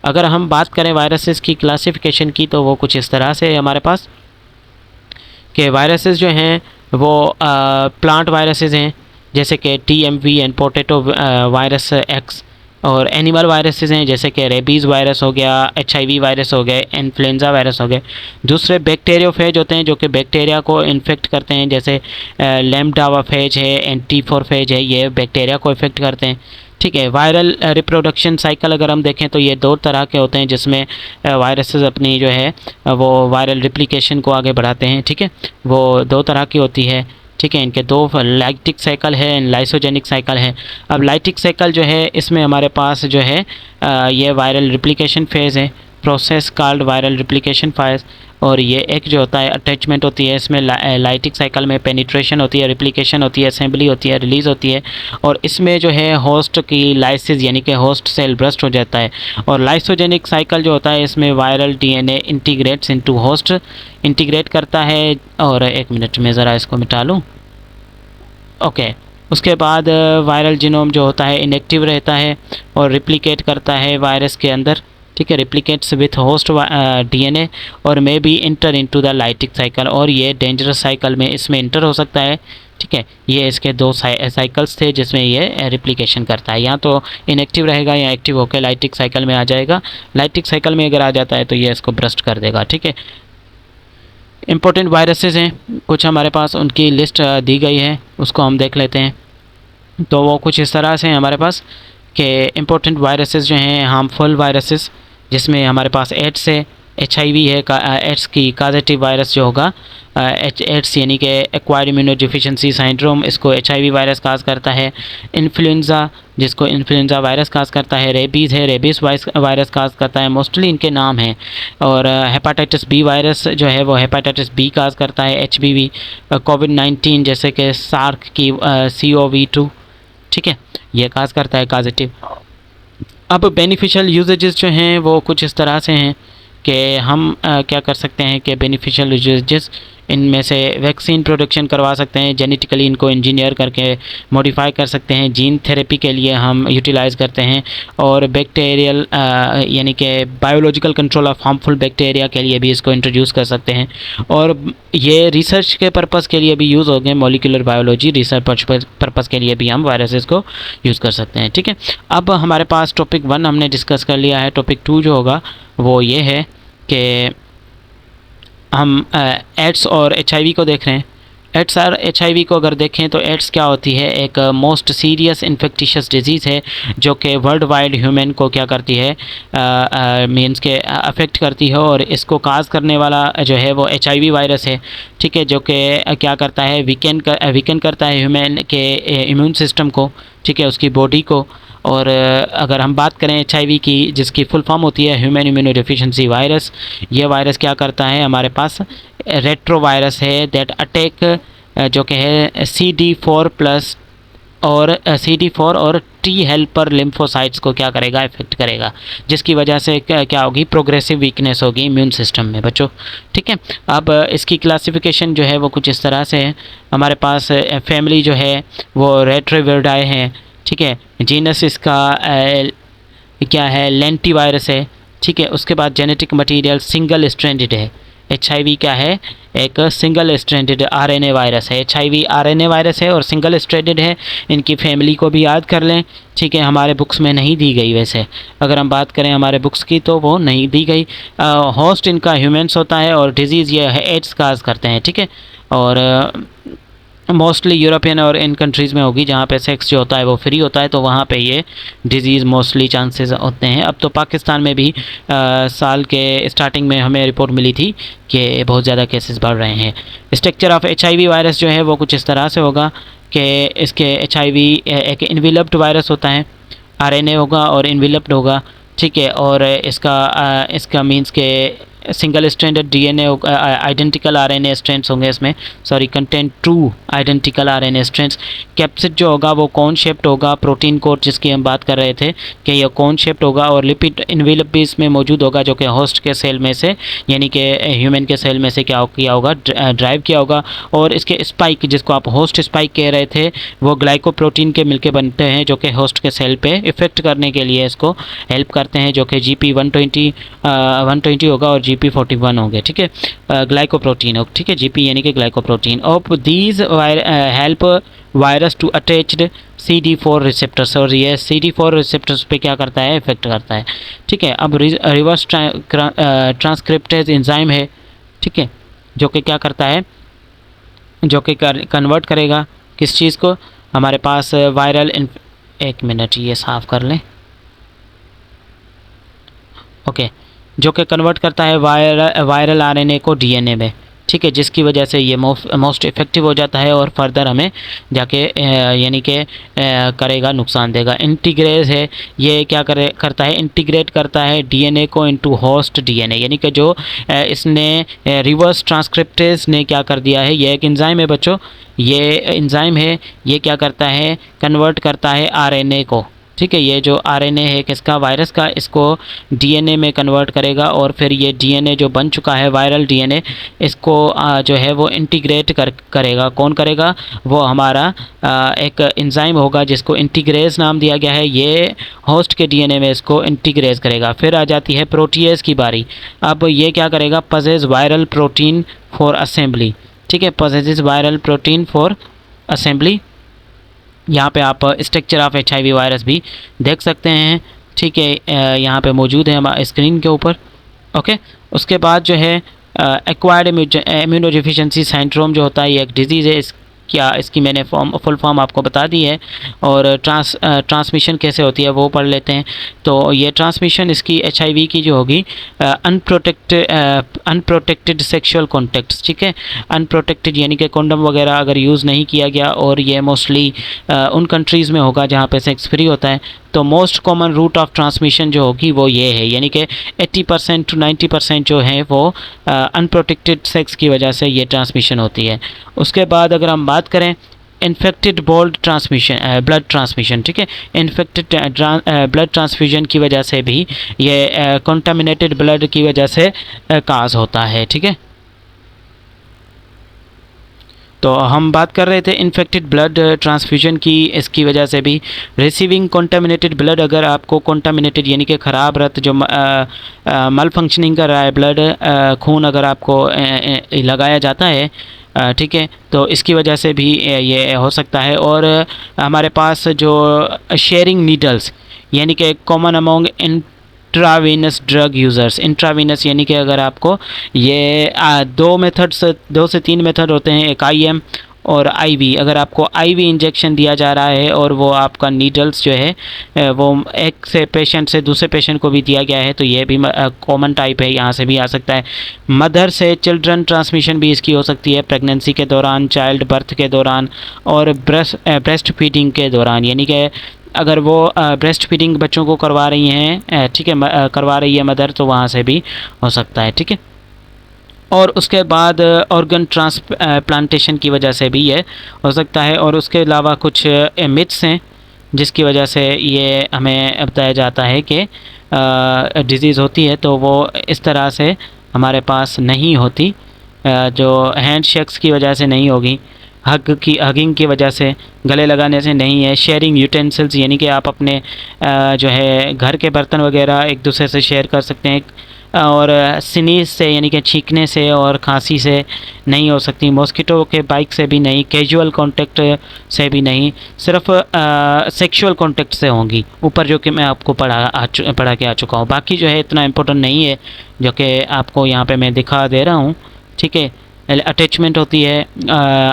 अगर हम बात करें वायरसेस की क्लासिफिकेशन की तो वो कुछ इस तरह से है हमारे पास कि वायरसेस जो हैं वो प्लांट वायरसेस हैं, जैसे कि TMV and potato virus x, और एनिमल वायरसेस हैं जैसे कि रेबीज़ वायरस हो गया, HIV वायरस हो गए, इन्फ्लुएंजा वायरस हो गए। दूसरे बैक्टीरियोफेज होते हैं जो कि बैक्टीरिया को इन्फेक्ट करते हैं, जैसे लैम्ब्डावाफेज है, एंटीफोरफेज है, ये बैक्टीरिया को इफेक्ट करते हैं। ठीक है, वायरल रिप्रोडक्शन साइकिल अगर हम देखें तो ये दो तरह के होते हैं, जिसमें वायरसेस अपनी जो है वो वायरल रिप्लिकेशन को आगे बढ़ाते हैं। ठीक है, वो दो तरह की होती है। ठीक है, इनके दो लाइटिक साइकिल है एंड लाइसोजेनिक साइकिल है। अब लाइटिक साइकिल जो है इसमें हमारे पास जो है ये वायरल रिप्लिकेशन फेज़ है, process called viral replication phase. और ये एक जो होता है अटैचमेंट होती है, इसमें लाइटिक साइकिल में पेनिट्रेशन होती है, रिप्लिकेशन होती है, असेंबली होती है, रिलीज़ होती है। और इसमें जो है होस्ट की लाइसिस यानी कि होस्ट सेल ब्रस्ट हो जाता है। और लाइसोजेनिक साइकिल जो होता है इसमें viral DNA integrates into host, integrate करता है। और एक मिनट में ज़रा इसको मिटा लूँ। ओके, उसके बाद वायरल जीनोम जो होता है इनएक्टिव रहता है और रिप्लिकेट करता है वायरस के अंदर। ठीक है, रिप्लिकेट्स विथ होस्ट DNA और may be inter into the lytic cycle, और ये डेंजरस साइकिल में इसमें इंटर हो सकता है। ठीक है, ये इसके दो साइकिल्स थे जिसमें ये रिप्लिकेशन करता है, या तो इनएक्टिव रहेगा या एक्टिव होकर लाइटिक साइकिल में आ जाएगा। लाइटिक साइकिल में अगर आ जाता है तो ये इसको ब्रस्ट कर देगा। ठीक है, इम्पोर्टेंट वायरसेस हैं कुछ हमारे पास, उनकी लिस्ट दी गई है, उसको हम देख लेते हैं। तो वो कुछ इस तरह से हैं हमारे पास कि इम्पोर्टेंट वायरसेस जो हैं हार्मफुल वायरसेस, जिसमें हमारे पास एड्स है, HIV है, एड्स की काजेटिव वायरस जो होगा, एड्स यानी कि एक्वायर्ड इम्यूनोडिफिशिएंसी सिंड्रोम, इसको HIV वायरस काज करता है। इन्फ्लुएंज़ा, जिसको इन्फ्लुएंज़ा वायरस काज करता है। रेबीज़ है, रेबीज़ वायरस काज करता है, मोस्टली इनके नाम हैं। और हेपाटाइटिस B वायरस जो है वो हेपाटाइटिस B काज करता है। HBV, कोविड-19 जैसे कि सार्क की CoV-2, ठीक है, ये काज करता है काजेटिव। अब बेनिफिशियल यूजेजेस जो हैं वो कुछ इस तरह से हैं कि हम क्या कर सकते हैं कि बेनिफिशियल यूजेजेस, इनमें से वैक्सीन प्रोडक्शन करवा सकते हैं, जेनेटिकली इनको इंजीनियर करके मॉडिफाई कर सकते हैं, जीन थेरेपी के लिए हम यूटिलाइज़ करते हैं। और बैक्टीरियल यानी कि biological control of harmful bacteria के लिए भी इसको इंट्रोड्यूस कर सकते हैं। और ये रिसर्च के पर्पज़ के लिए भी यूज़ हो गए, मॉलिक्यूलर बायोलॉजी रिसर्च पर्पज़ के लिए भी हम वायरसेस को यूज़ कर सकते हैं। ठीक है, अब हमारे पास टॉपिक 1 हमने डिस्कस कर लिया है। टॉपिक 2 जो होगा वो ये है कि हम एड्स और HIV को देख रहे हैं। एड्स और HIV को अगर देखें तो एड्स क्या होती है, एक मोस्ट सीरियस इन्फेक्टिशियस डिजीज़ है जो कि वर्ल्ड वाइड ह्यूमन को क्या करती है, मीन्स के अफेक्ट करती है। और इसको काज करने वाला जो है वो HIV वायरस है। ठीक है, जो कि क्या करता है, वीकन करता है ह्यूमन के इम्यून सिस्टम को, ठीक है, उसकी बॉडी को। और अगर हम बात करें HIV की, जिसकी फुल फॉर्म होती है ह्यूमन इम्यूनोडेफिशिएंसी वायरस, ये वायरस क्या करता है, हमारे पास रेट्रो वायरस है दैट अटैक जो कि है CD4+ और CD4 और T हेल्पर लिम्फोसाइट्स को क्या करेगा, इफेक्ट करेगा, जिसकी वजह से क्या होगी, प्रोग्रेसिव वीकनेस होगी इम्यून सिस्टम में बच्चों। ठीक है, अब इसकी क्लासिफिकेशन जो है वो कुछ इस तरह से है। हमारे पास फैमिली जो है वो रेट्रोविरिडाई है। ठीक है, जीनस इसका क्या है, लेंटी वायरस है। ठीक है, उसके बाद जेनेटिक मटेरियल सिंगल स्ट्रैंडेड है। HIV क्या है, एक सिंगल स्ट्रैंडेड RNA वायरस है। HIV RNA वायरस है और सिंगल स्ट्रैंडेड है। इनकी फैमिली को भी याद कर लें। ठीक है, हमारे बुक्स में नहीं दी गई, वैसे अगर हम बात करें हमारे बुक्स की तो वो नहीं दी गई। होस्ट इनका ह्यूमन्स होता है और डिजीज़ ये है एड्स काज करते हैं। ठीक है, और मोस्टली यूरोपियन और इन कंट्रीज़ में होगी जहाँ पे सेक्स जो होता है वो फ्री होता है, तो वहाँ पे ये डिज़ीज़ मोस्टली चांसेस होते हैं। अब तो पाकिस्तान में भी साल के स्टार्टिंग में हमें रिपोर्ट मिली थी कि बहुत ज़्यादा केसेस बढ़ रहे हैं। स्ट्रक्चर ऑफ HIV वायरस जो है वो कुछ इस तरह से होगा कि इसके HIV एक इन्वेलप्ड वायरस होता है, RNA होगा और इन्वेलप्ड होगा। ठीक है, और इसका मीन्स के single stranded DNA identical RNA strands होंगे इसमें, sorry content 2 identical RNA strands. Capsid जो होगा वो कौन शेप्ड होगा, प्रोटीन कोड जिसकी हम बात कर रहे थे कि ये कौन शेप्ड होगा, और लिपिड इनवेलप भी इसमें मौजूद होगा जो कि होस्ट के सेल में से यानी कि ह्यूमन के सेल में से क्या किया होगा, ड्राइव किया होगा। और इसके स्पाइक जिसको आप होस्ट स्पाइक कह रहे थे वो ग्लाइकोप्रोटीन के मिलके बनते हैं जो कि होस्ट के सेल पे इफेक्ट करने के लिए इसको हेल्प करते हैं, जो कि GP120 होगा और GP41 होंगे, ठीक है, ग्लाइकोप्रोटीन हो, ठीक है, GP यानी कि glycoprotein. Of these help virus to attached CD4 receptors, और ये CD4 रिसेप्टर्स पे क्या करता है, इफेक्ट करता है, ठीक है। अब रिवर्स ट्रांसक्रिप्टेज एंजाइम है, ठीक है, जो कि क्या करता है, जो कि कन्वर्ट करेगा किस चीज़ को, हमारे पास वायरल एक मिनट ये साफ़ कर लें, ओके, जो कि कन्वर्ट करता है वायरल आरएनए को डीएनए में, ठीक है, जिसकी वजह से ये मोस्ट इफ़ेक्टिव हो जाता है और फर्दर हमें जाके यानी कि करेगा, नुकसान देगा। इंटीग्रेज है, ये क्या करता है, इंटीग्रेट करता है डीएनए को इनटू होस्ट डीएनए, यानी कि जो इसने रिवर्स ट्रांसक्रिप्टेज ने क्या कर दिया है, ये एक एंजाइम है बच्चों, ये एंजाइम है, ये क्या करता है, कन्वर्ट करता है आरएनए को, ठीक है, ये जो आरएनए है किसका, वायरस का, इसको डीएनए में कन्वर्ट करेगा और फिर ये डीएनए जो बन चुका है वायरल डीएनए, इसको जो है वो इंटीग्रेट करेगा। कौन करेगा, वो हमारा एक एंजाइम होगा जिसको इंटीग्रेज नाम दिया गया है, ये होस्ट के डीएनए में इसको इंटीग्रेज करेगा। फिर आ जाती है प्रोटीएज की बारी। अब ये क्या करेगा, पजेज वायरल प्रोटीन फॉर असेंबली, ठीक है, पजेज वायरल प्रोटीन फॉर असेंबली। यहाँ पे आप स्ट्रक्चर ऑफ HIV वायरस भी देख सकते हैं, ठीक है, यहाँ पे मौजूद है हमारे स्क्रीन के ऊपर, ओके। उसके बाद जो है एक्वायर्ड इम्यूनोडेफिशिएंसी सिंड्रोम जो होता है, ये एक डिजीज़ है, इसकी मैंने फुल फॉर्म आपको बता दी है, और ट्रांसमिशन कैसे होती है वो पढ़ लेते हैं। तो ये ट्रांसमिशन इसकी HIV की जो होगी अनप्रोटेक्टेड सेक्सुअल कॉन्टैक्ट्स, ठीक है, अनप्रोटेक्टेड यानी कि कॉन्डम वगैरह अगर यूज़ नहीं किया गया, और ये मोस्टली उन कंट्रीज़ में होगा जहाँ पे सेक्स फ्री होता है। तो most common route of transmission जो होगी वो ये है, यानी कि 80% to 90% जो है वो अनप्रोटेक्टेड सेक्स की वजह से ये ट्रांसमिशन होती है। उसके बाद अगर हम बात करें इन्फेक्टेड ब्लड ट्रांसमिशन, ठीक है, इन्फेक्टेड ब्लड ट्रांसफ्यूजन की वजह से भी ये कंटामिनेटेड ब्लड की वजह से काज होता है, ठीक है। तो हम बात कर रहे थे इन्फेक्टेड ब्लड ट्रांसफ्यूजन की, इसकी वजह से भी रिसीविंग कंटामिनेटेड ब्लड, अगर आपको कंटामिनेटेड यानी कि ख़राब रक्त जो मल फंक्शनिंग कर रहा है ब्लड, खून अगर आपको लगाया जाता है, ठीक है, तो इसकी वजह से भी ये हो सकता है। और हमारे पास जो शेयरिंग नीडल्स यानी कि common among intravenous drug users, intravenous यानी कि अगर आपको ये दो से तीन मेथड होते हैं, एक IM और IV। अगर आपको IV इंजेक्शन दिया जा रहा है और वो आपका नीडल्स जो है वो एक से पेशेंट से दूसरे पेशेंट को भी दिया गया है, तो ये भी कॉमन टाइप है, यहाँ से भी आ सकता है। मदर से चिल्ड्रन ट्रांसमिशन भी इसकी हो सकती है, प्रेगनेंसी के दौरान, चाइल्ड बर्थ के दौरान, और ब्रेस्ट फीडिंग के दौरान, यानी कि अगर वो ब्रेस्ट फीडिंग बच्चों को करवा रही हैं, ठीक है, करवा रही है मदर, तो वहाँ से भी हो सकता है, ठीक है। और उसके बाद ऑर्गन ट्रांसप्लांटेशन की वजह से भी ये हो सकता है। और उसके अलावा कुछ मिथ्स हैं जिसकी वजह से ये हमें बताया जाता है कि डिज़ीज़ होती है तो वो इस तरह से हमारे पास नहीं होती, जो हैंड शेक्स की वजह से नहीं होगी, हगिंग की वजह से, गले लगाने से नहीं है, शेयरिंग यूटेंसिल्स यानी कि आप अपने जो है घर के बर्तन वगैरह एक दूसरे से शेयर कर सकते हैं, और स्नीज से यानी कि छींकने से और खांसी से नहीं हो सकती, मॉस्किटो के बाइट से भी नहीं, कैजुअल कांटेक्ट से भी नहीं, सिर्फ सेक्सुअल कांटेक्ट से होंगी, ऊपर जो कि मैं आपको पढ़ा के आ चुका हूँ। बाकी जो है इतना इम्पोर्टेंट नहीं है जो कि आपको यहाँ पे मैं दिखा दे रहा हूँ, ठीक है। अटैचमेंट होती है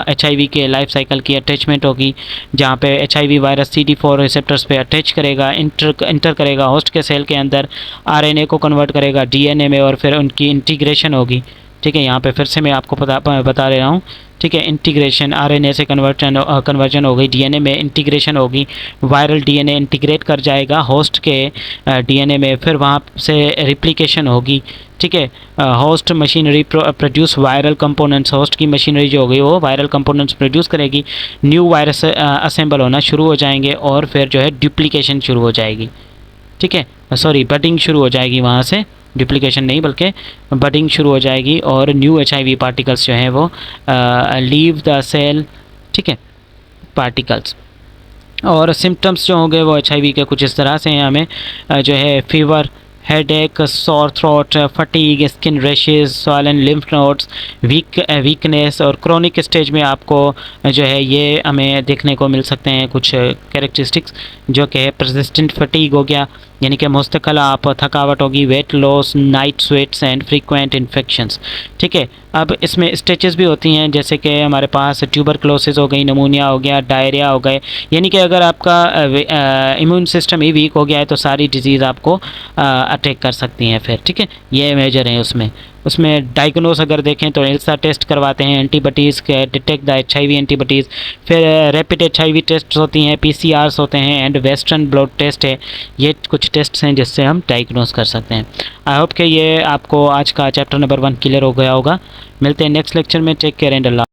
HIV के लाइफ साइकिल की अटैचमेंट होगी, जहाँ पे HIV वायरस CD4 रिसेप्टर्स पे अटैच करेगा, इंटर करेगा होस्ट के सेल के अंदर, RNA को कन्वर्ट करेगा DNA में और फिर उनकी इंटीग्रेशन होगी, ठीक है, यहाँ पे फिर से मैं आपको बता रहा हूँ। ठीक है, इंटीग्रेशन आरएनए से कन्वर्जन हो गई, डीएनए में इंटीग्रेशन होगी, वायरल डीएनए इंटीग्रेट कर जाएगा होस्ट के डीएनए में, फिर वहाँ से रिप्लिकेशन होगी। ठीक है, host machinery produce viral components, host की मशीनरी जो होगी वो वायरल कंपोनेंट्स प्रोड्यूस करेगी, न्यू वायरस असेंबल होना शुरू हो जाएंगे और फिर जो है डुप्लीकेशन शुरू हो जाएगी। ठीक है, सॉरी बडिंग शुरू हो जाएगी, वहाँ से डुप्लीकेशन नहीं बल्कि बडिंग शुरू हो जाएगी और न्यू HIV पार्टिकल्स जो हैं वो लीव द सेल। ठीक है, पार्टिकल्स और सिम्टम्स जो होंगे वो HIV के कुछ इस तरह से हैं। हमें जो है fever, headache, sore throat, fatigue, skin rashes, swollen lymph nodes, weakness और क्रोनिक स्टेज में आपको जो है ये हमें देखने को मिल सकते हैं कुछ कैरेक्टरिस्टिक्स, जो कि परसिस्टेंट फटीग हो गया, यानी कि मुस्तकिल आप थकावट होगी, weight loss, night sweats and frequent infections. ठीक है, अब इसमें स्टेजेस भी होती हैं, जैसे कि हमारे पास ट्यूबरक्लोसिस हो गई, नमूनिया हो गया, डायरिया हो गए, यानी कि अगर आपका इम्यून सिस्टम ही वीक हो गया है तो सारी डिजीज़ आपको अटैक कर सकती हैं फिर। ठीक है, ये मेजर हैं उसमें डायग्नोस अगर देखें तो एल्सा टेस्ट करवाते हैं, एंटीबॉडीज़ के डिटेक्ट द HIV एंटीबॉडीज़, फिर रैपिड HIV टेस्ट होती हैं, PCRs होते हैं एंड वेस्टर्न ब्लड टेस्ट है। ये कुछ टेस्ट्स हैं जिससे हम डायग्नोस कर सकते हैं। आई होप कि ये आपको आज का चैप्टर नंबर 1 क्लियर हो गया होगा। मिलते हैं नेक्स्ट लेक्चर में। Take care and Allah.